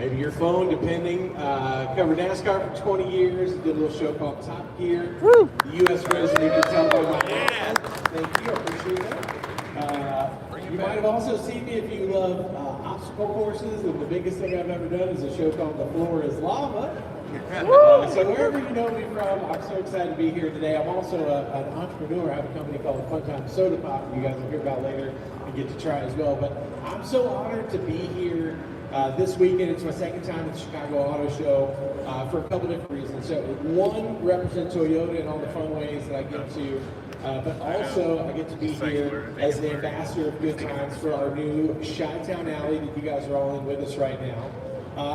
maybe your phone, depending. Covered NASCAR for 20 years. Did a little show called Top Gear. Woo! U.S. resident, you can tell by my accent. Thank you, I appreciate that. You might have also seen me if you love obstacle courses, and the biggest thing I've ever done is a show called The Floor is Lava. So wherever you know me from, I'm so excited to be here today. I'm also an entrepreneur. I have a company called Fun Time Soda Pop that you guys will hear about later and get to try as well. But I'm so honored to be here this weekend. It's my second time at the Chicago Auto Show for a couple different reasons. So one, represent Toyota in all the fun ways that I get to. But also, I get to be here as the ambassador of good times for our new Chi-Town Alley that you guys are all in with us right now.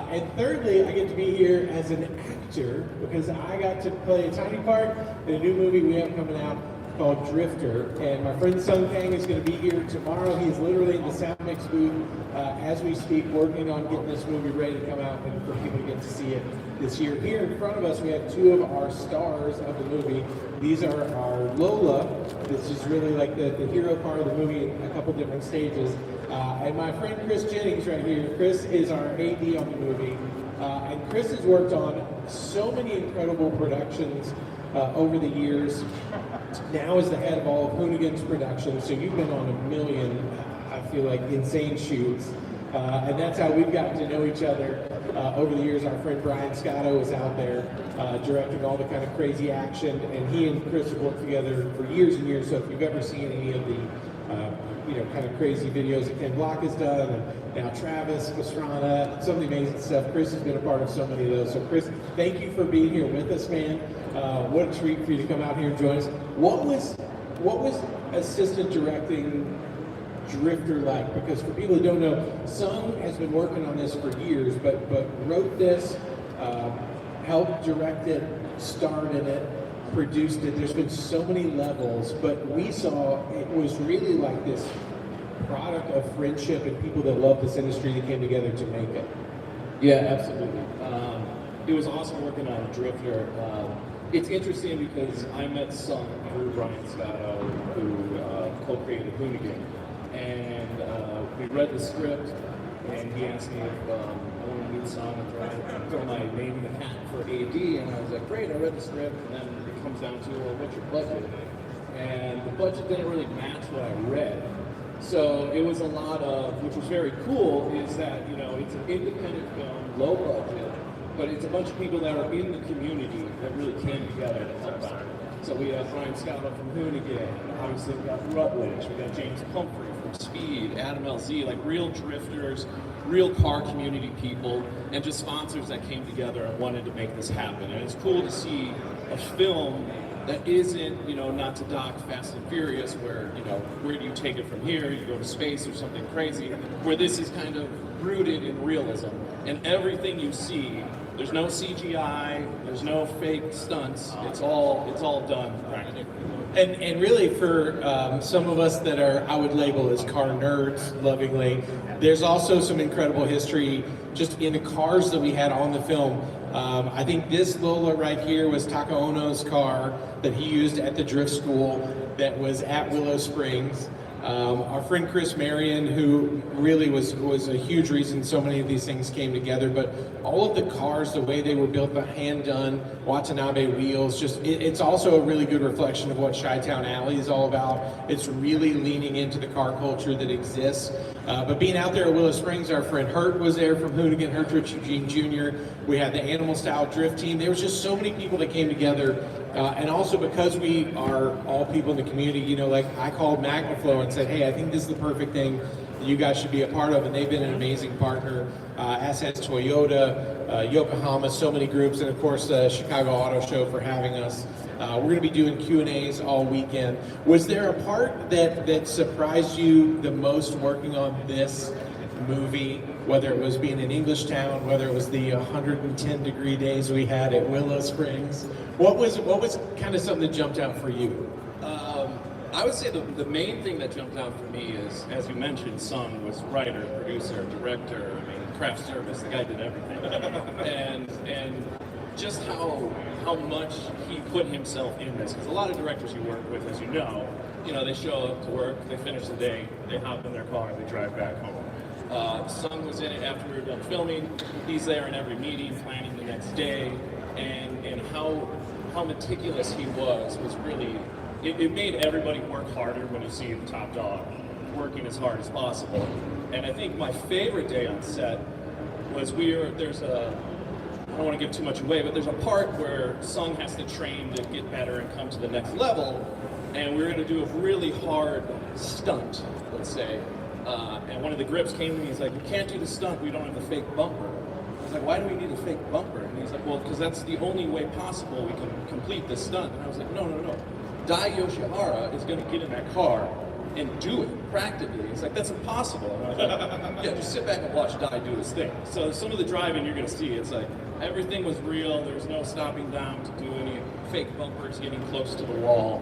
And thirdly, I get to be here as an actor because I got to play a tiny part in a new movie we have coming out called Drifter. And my friend Sung Kang is going to be here tomorrow. He's literally in the sound mix booth as we speak, working on getting this movie ready to come out and for people to get to see it this year. Here in front of us, we have two of our stars of the movie. These are our Lola. This is really like the hero part of the movie in a couple different stages. And my friend Chris Jennings right here. Chris is our AD on the movie. And Chris has worked on so many incredible productions over the years. Now is the head of all of Hoonigan's productions, so you've been on a million, I feel like, insane shoots. And that's how we've gotten to know each other over the years. Our friend Brian Scotto is out there directing all the kind of crazy action, and he and Chris have worked together for years and years. So if you've ever seen any of the kind of crazy videos that Ken Block has done, and now Travis Pastrana, some of the amazing stuff. Chris has been a part of so many of those. So Chris, thank you for being here with us, man. What a treat for you to come out here and join us. What was assistant directing Drifter like? Because for people who don't know, Sung has been working on this for years, but wrote this, helped direct it, starred in it, produced it. There's been so many levels, but we saw it was really like this product of friendship and people that love this industry that came together to make it. Yeah, absolutely. It was awesome working on Drifter. It's interesting because I met Sung through Brian Scotto, who co-created Hoonigan, and we read the script, and he asked me if I wanted to do the song and throw my name in the hat for AD, and I was like, great, I read the script, and then it comes down to, well, what's your budget? And the budget didn't really match what I read. So it was a lot of, which was very cool, is that, it's an independent film, low budget, but it's a bunch of people that are in the community that really came together to help out. So we have Brian Scotto from Hoonigan, obviously we got Rutledge, we got James Pumphrey from Speed, Adam LZ, like real drifters, real car community people, and just sponsors that came together and wanted to make this happen. And it's cool to see a film that isn't, not to dock Fast and Furious, where, where do you take it from here? You go to space or something crazy, where this is kind of rooted in realism. And everything you see, there's no CGI, there's no fake stunts, it's all done practically. And really for some of us that are, I would label as car nerds lovingly, there's also some incredible history just in the cars that we had on the film. I think this Lola right here was Taka Ono's car that he used at the drift school that was at Willow Springs. Our friend Chris Marion, who really was a huge reason so many of these things came together, but all of the cars, the way they were built, the hand-done Watanabe wheels, it's also a really good reflection of what Chi-Town Alley is all about. It's really leaning into the car culture that exists. But being out there at Willow Springs, our friend Hurt was there from Hoonigan, Hurt Rich Eugene Jr. We had the Animal Style Drift team. There was just so many people that came together. And also because we are all people in the community, like I called MagnaFlow and said, hey, I think this is the perfect thing that you guys should be a part of. And they've been an amazing partner, as has Toyota, Yokohama, so many groups, and of course the Chicago Auto Show for having us. We're going to be doing Q&As all weekend. Was there a part that surprised you the most working on this movie, whether it was being in English Town, whether it was the 110-degree days we had at Willow Springs? What was kind of something that jumped out for you? I would say the main thing that jumped out for me is, as you mentioned, Sung was writer, producer, director, craft service. The guy did everything, and just how much he put himself in this. Because a lot of directors you work with, as you know, they show up to work, they finish the day, they hop in their car, and they drive back home. Sung was in it after we were done filming. He's there in every meeting, planning the next day, and how meticulous he was really, it made everybody work harder when you see the top dog working as hard as possible. And I think my favorite day on set was I don't want to give too much away, but there's a part where Sung has to train to get better and come to the next level, and we were going to do a really hard stunt, let's say. And one of the grips came to me, he's like, "We can't do the stunt, we don't have the fake bumper." I was like, "Why do we need a fake bumper?" And he's like, "Well, because that's the only way possible we can complete this stunt." And I was like, no. Dai Yoshihara is going to get in that car and do it practically. It's like, that's impossible. And I was like, yeah, just sit back and watch Dai do his thing. So some of the driving you're going to see, it's like, everything was real. There was no stopping down to do any fake bumpers, getting close to the wall.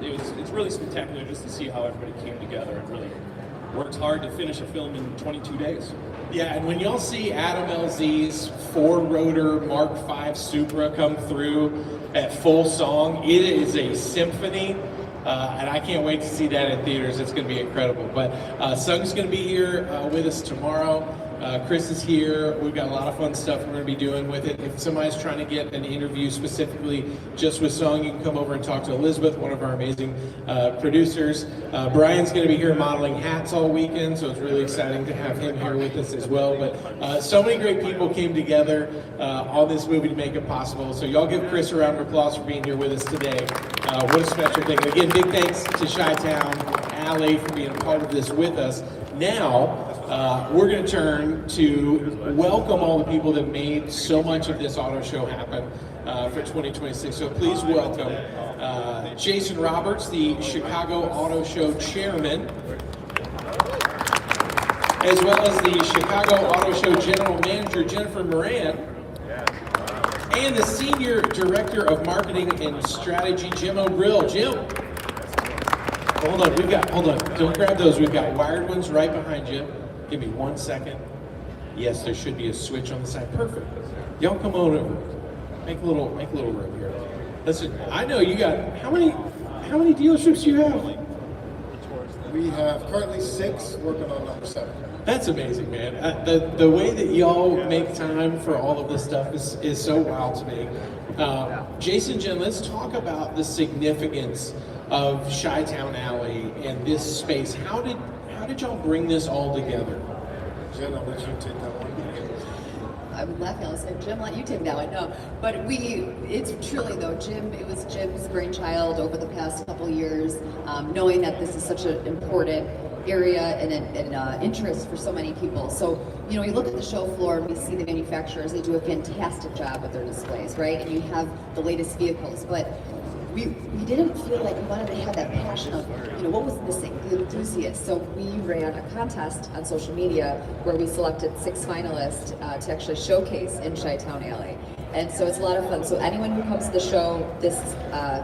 It's really spectacular just to see how everybody came together and really worked hard to finish a film in 22 days. Yeah, and when y'all see Adam LZ's 4-rotor Mark V Supra come through at full song, it is a symphony. And I can't wait to see that in theaters. It's going to be incredible. But Sung's going to be here with us tomorrow. Chris is here. We've got a lot of fun stuff we're going to be doing with it. If somebody's trying to get an interview specifically just with Sung, you can come over and talk to Elizabeth, one of our amazing producers. Brian's going to be here modeling hats all weekend, so it's really exciting to have him here with us as well. But so many great people came together on this movie to make it possible. So y'all give Chris a round of applause for being here with us today. What a special thing. Again, big thanks to Chi-Town Alley for being a part of this with us. Now, we're going to turn to welcome all the people that made so much of this auto show happen for 2026. So please welcome Jason Roberts, the Chicago Auto Show chairman, as well as the Chicago Auto Show general manager, Jennifer Moran, and the senior director of marketing and strategy, Jim O'Brill. Jim. Hold on, don't grab those. We've got wired ones right behind you. Give me 1 second. Yes, there should be a switch on the side. Perfect. Y'all come on over. Make a little room here. Listen, I know you got, how many dealerships do you have? We have currently 6, working on number 7. That's amazing, man. The way that y'all make time for all of this stuff is so wild to me. Jason, Jen, let's talk about the significance of Chi-Town Alley and this space. How did y'all bring this all together? Jen, I'll let you take that one. I'm laughing. I was saying, Jim, let you take that one. No, but it's truly though, it was Jim's brainchild over the past couple of years, knowing that this is such an important area and an interest for so many people. So, you look at the show floor and we see the manufacturers, they do a fantastic job with their displays, right? And you have the latest vehicles, but we didn't feel like we wanted to have that passion of, what was missing, the enthusiast. So we ran a contest on social media where we selected 6 finalists to actually showcase in Chi-Town Alley. And so it's a lot of fun. So anyone who comes to the show, this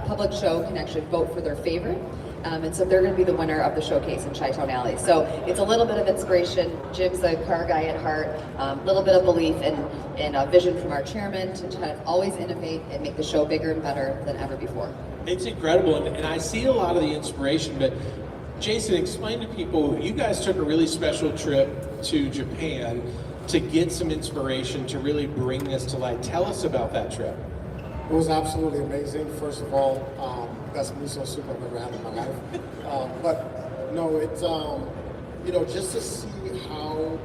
public show, can actually vote for their favorite. And so they're going to be the winner of the showcase in Chi-Town Alley. So it's a little bit of inspiration. Jim's a car guy at heart, a little bit of belief and a vision from our chairman to kind of always innovate and make the show bigger and better than ever before. It's incredible, and I see a lot of the inspiration, but Jason, explain to people, you guys took a really special trip to Japan to get some inspiration to really bring this to light. Tell us about that trip. It was absolutely amazing. First of all, best miso soup I've ever had in my life. But no, it's just to see how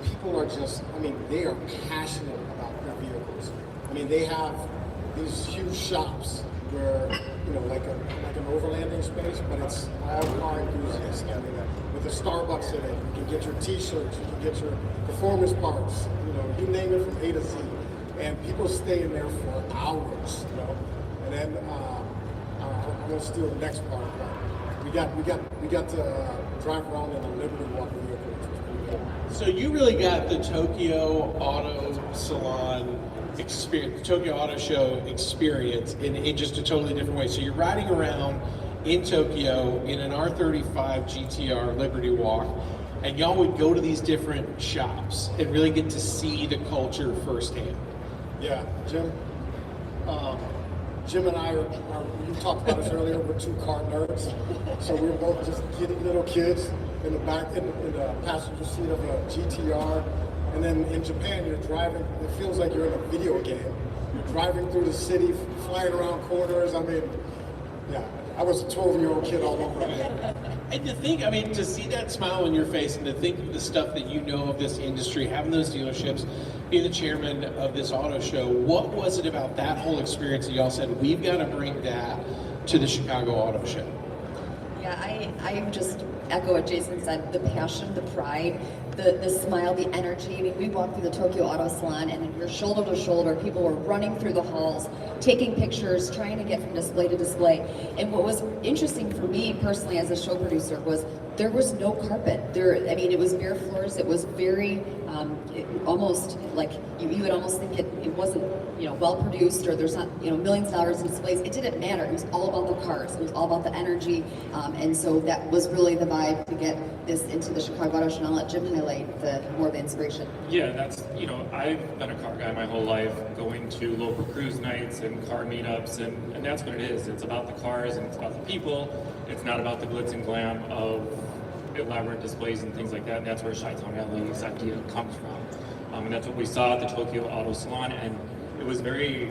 people are they are passionate about their vehicles. They have these huge shops where, like an overlanding space, but it's all car enthusiasts. With a Starbucks in it, you can get your t-shirts, you can get your performance parts, you name it from A to Z. And people stay in there for hours, And then I'm gonna steal the next part, but we got to drive around in a Liberty Walk vehicle, which was pretty cool. So you really got the Tokyo Auto Salon experience, the Tokyo Auto Show experience in just a totally different way. So you're riding around in Tokyo in an R35 GTR Liberty Walk, and y'all would go to these different shops and really get to see the culture firsthand. Yeah, Jim and I you talked about this earlier, we're 2 car nerds. So we're both just little kids in the back, in the passenger seat of a GTR. And then in Japan, you're driving, it feels like you're in a video game. You're driving through the city, flying around corners. I mean, yeah, I was a 12-year-old kid all over again. And to think, I mean, to see that smile on your face and to think of the stuff that you know of this industry, having those dealerships, being the chairman of this auto show, what was it about that whole experience that y'all said, we've got to bring that to the Chicago Auto Show? Yeah, I just echo what Jason said, the passion, the pride, the smile, the energy. I mean, we walked through the Tokyo Auto Salon and we're shoulder to shoulder. People were running through the halls, taking pictures, trying to get from display to display. And what was interesting for me personally as a show producer was there was no carpet. I mean, it was bare floors. It was very, almost like you would almost think it wasn't, well produced, or there's not, millions of dollars in displays. It didn't matter. It was all about the cars. It was all about the energy. And so that was really the vibe to get this into the Chicago Auto Show. And I'll let Jim highlight more of the inspiration. Yeah, that's, I've been a car guy my whole life, going to local cruise nights and car meetups, and that's what it is. It's about the cars and it's about the people. It's not about the glitz and glam of elaborate displays and things like that. And that's where Chi-Town Alley's idea comes from. And that's what we saw at the Tokyo Auto Salon. And it was very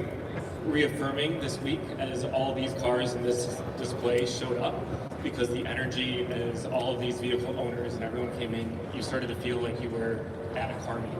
reaffirming this week as all these cars in this display showed up, because the energy as all of these vehicle owners and everyone came in, you started to feel like you were at a car meeting.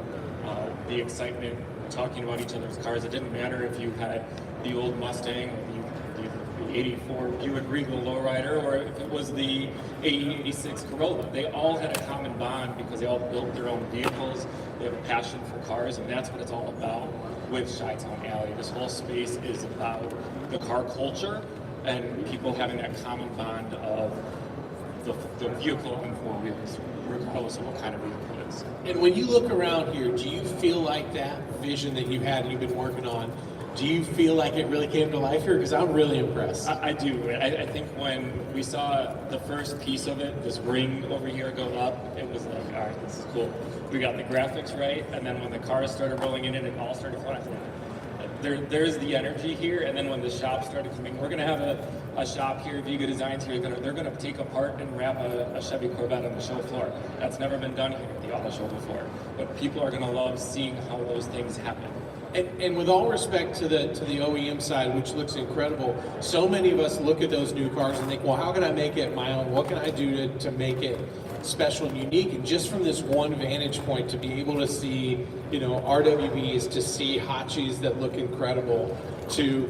The excitement, talking about each other's cars. It didn't matter if you had the old Mustang or the 84 Buick Regal lowrider, or if it was the 86 Corolla. They all had a common bond because they all built their own vehicles. They have a passion for cars, and that's what it's all about with Chi-Town Alley. This whole space is about the car culture and people having that common bond of the vehicle on four wheels, regardless of what kind of vehicle it is. And when you look around here, do you feel like that vision that you've had and you've been working on, do you feel like it really came to life here? Because I'm really impressed. I do. I think when we saw the first piece of it, this ring over here go up, it was like, all right, this is cool. We got the graphics right, and then when the cars started rolling in and it all started flowing, there's the energy here. And then when the shop started coming, we're going to have a shop here, Viga Designs here, they're going to take apart and wrap a Chevy Corvette on the show floor. That's never been done here at the auto show before. But people are going to love seeing how those things happen. And with all respect to the OEM side, which looks incredible, so many of us look at those new cars and think, well, how can I make it my own? What can I do to make it special and unique? And just from this one vantage point, to be able to see, RWBs, to see Hachis that look incredible, to,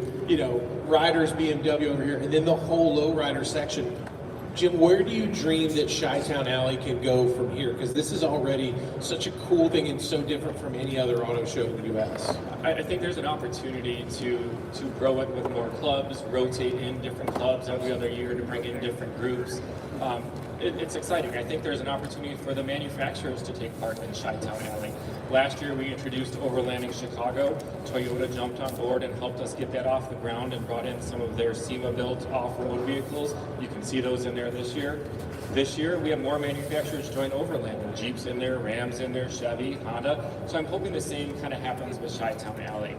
Riders, BMW over here, and then the whole lowrider section. Jim, where do you dream that Chi-Town Alley can go from here? Because this is already such a cool thing and so different from any other auto show in the U.S. I think there's an opportunity to grow it with more clubs, rotate in different clubs every other year to bring in different groups. It's exciting. I think there's an opportunity for the manufacturers to take part in Chi-Town Alley. Last year we introduced Overlanding Chicago. Toyota jumped on board and helped us get that off the ground and brought in some of their SEMA-built off-road vehicles. You can see those in there this year. This year we have more manufacturers join Overlanding. Jeep's in there, Ram's in there, Chevy, Honda. So I'm hoping the same kind of happens with Chi-Town Alley.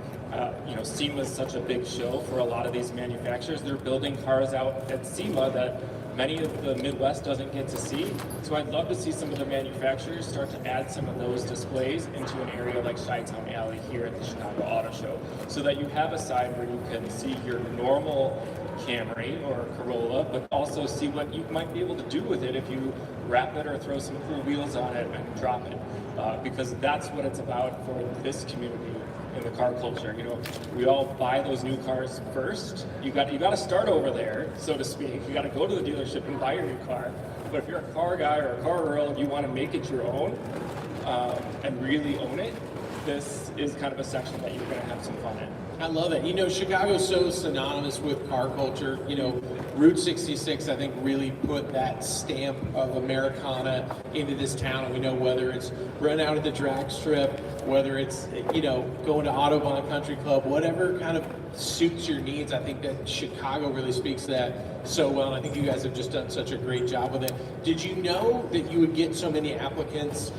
SEMA is such a big show for a lot of these manufacturers. They're building cars out at SEMA that many of the Midwest doesn't get to see. So I'd love to see some of the manufacturers start to add some of those displays into an area like Chi-Town Alley here at the Chicago Auto Show, so that you have a side where you can see your normal Camry or Corolla, but also see what you might be able to do with it if you wrap it or throw some cool wheels on it and drop it. Because that's what it's about for this community in the car culture. We all buy those new cars first. You got to start over there, so to speak. You got to go to the dealership and buy your new car. But if you're a car guy or a car girl and you want to make it your own and really own it, this is kind of a section that you're going to have some fun in. I love it. Chicago's so synonymous with car culture. Route 66, I think, really put that stamp of Americana into this town. And we know whether it's run out of the drag strip, whether it's, going to Autobahn Country Club, whatever kind of suits your needs. I think that Chicago really speaks to that so well. And I think you guys have just done such a great job with it. Did you know that you would get so many applicants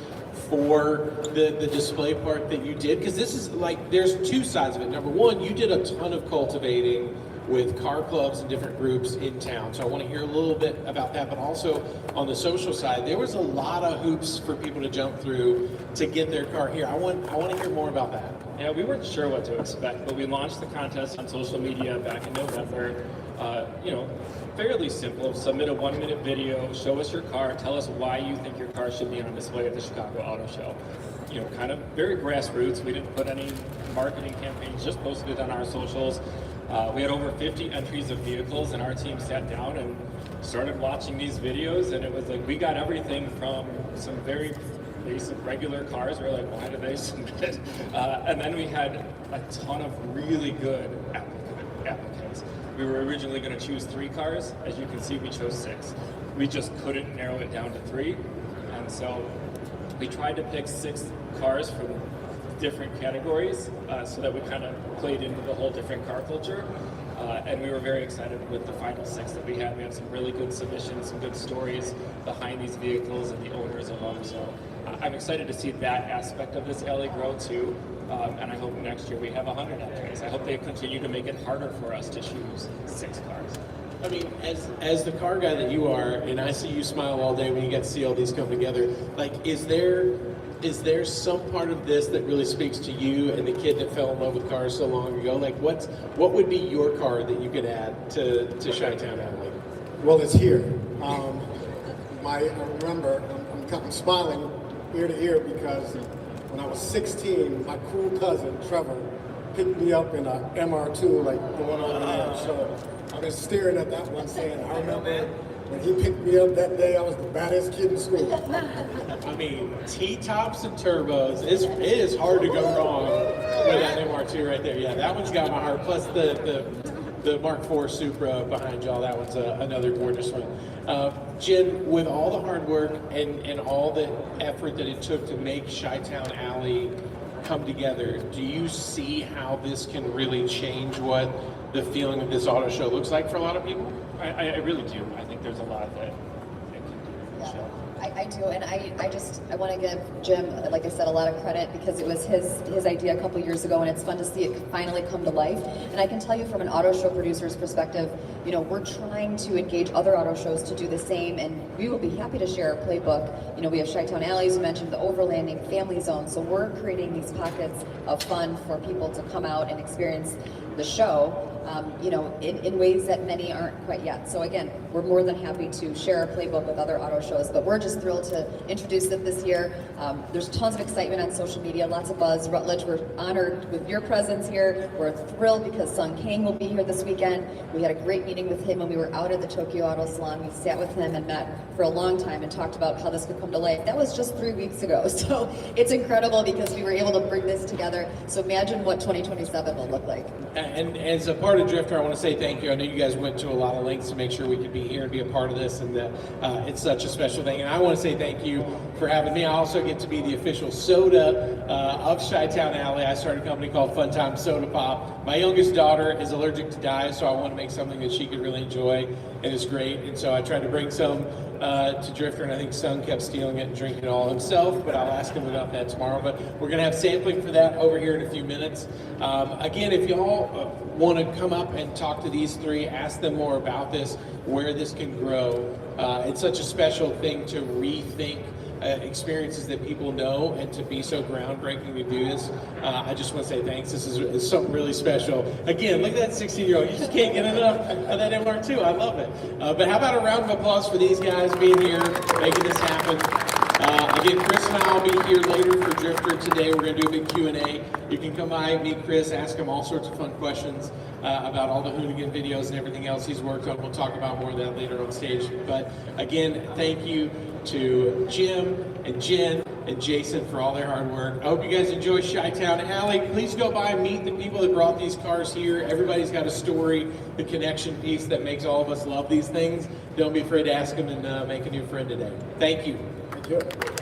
for the display part that you did? Because this is there's two sides of it. Number one, you did a ton of cultivating with car clubs and different groups in town. So I want to hear a little bit about that, but also on the social side, there was a lot of hoops for people to jump through to get their car here. I want to hear more about that. Yeah, we weren't sure what to expect, but we launched the contest on social media back in November. Fairly simple. Submit a 1-minute video, show us your car, tell us why you think your car should be on display at the Chicago Auto Show. Kind of very grassroots. We didn't put any marketing campaigns, just posted it on our socials. We had over 50 entries of vehicles, and our team sat down and started watching these videos, and it was like we got everything from some very basic regular cars. We were like, why did they submit it? And then we had a ton of really good applicants. We were originally going to choose 3 cars. As you can see, we chose 6. We just couldn't narrow it down to 3. And so we tried to pick 6 cars from different categories so that we kind of played into the whole different car culture. And we were very excited with the final 6 that we had. We had some really good submissions, some good stories behind these vehicles and the owners of them. So I'm excited to see that aspect of this alley grow too. And I hope next year we have 100 entries. I hope they continue to make it harder for us to choose 6 cars. I mean, as the car guy that you are, and I see you smile all day when you get to see all these come together, like, is there some part of this that really speaks to you and the kid that fell in love with cars so long ago? Like, what would be your car that you could add to Chi-Town Alley? Well, it's here. I remember, I'm smiling ear to ear because when I was 16, my cool cousin, Trevor, picked me up in a MR2, like the one over there. So I've been staring at that one saying, I remember when he picked me up that day, I was the baddest kid in school. I mean, T-tops and turbos, it is hard to go wrong with that MR2 right there. Yeah, that one's got my heart. Plus the Mark IV Supra behind y'all, that one's another gorgeous one. Jen, with all the hard work and all the effort that it took to make Chi-Town Alley come together, do you see how this can really change what the feeling of this auto show looks like for a lot of people? I really do. I think there's a lot that it can do. Yeah, So. I do, and I want to give Jim, like I said, a lot of credit because it was his idea a couple years ago, and it's fun to see it finally come to life. And I can tell you from an auto show producer's perspective, we're trying to engage other auto shows to do the same, and we will be happy to share our playbook. We have Chi-Town Alleys, you mentioned the overlanding family zone, so we're creating these pockets of fun for people to come out and experience the show, in ways that many aren't quite yet. So again, we're more than happy to share our playbook with other auto shows, but we're just thrilled to introduce it this year. There's tons of excitement on social media, lots of buzz. Rutledge, we're honored with your presence here. We're thrilled because Sung Kang will be here this weekend. We had a great meeting with him when we were out at the Tokyo Auto Salon. We sat with him and met for a long time and talked about how this could come to life. That was just 3 weeks ago. So it's incredible because we were able to bring this together. So imagine what 2027 will look like. And as a part of Drifter, I want to say thank you. I know you guys went to a lot of lengths to make sure we could be here and be a part of this, and that it's such a special thing. And I want to say thank you for having me. I also get to be the official soda of Chi-Town Alley. I started a company called Fun Time Soda Pop. My youngest daughter is allergic to dye, so I want to make something that she could really enjoy, and it's great. And so I tried to bring some to Drifter, and I think Sung kept stealing it and drinking it all himself, but I'll ask him about that tomorrow. But we're going to have sampling for that over here in a few minutes. Again, if y'all want to come up and talk to these 3, ask them more about this, where this can grow. It's such a special thing to rethink experiences that people know, and to be so groundbreaking to do this. I just want to say thanks. This is something really special. Again, look at that 16-year-old. You just can't get enough of that MR2. I love it. But how about a round of applause for these guys being here, making this happen. Again, Chris and I will be here later for Drifter today. We're going to do a big Q&A. You can come by, meet Chris, ask him all sorts of fun questions about all the Hoonigan videos and everything else he's worked on. We'll talk about more of that later on stage. But again, thank you to Jim and Jen and Jason for all their hard work. I hope you guys enjoy Chi-Town Alley. Please go by and meet the people that brought these cars here. Everybody's got a story, the connection piece that makes all of us love these things. Don't be afraid to ask them and make a new friend today. Thank you. Thank you.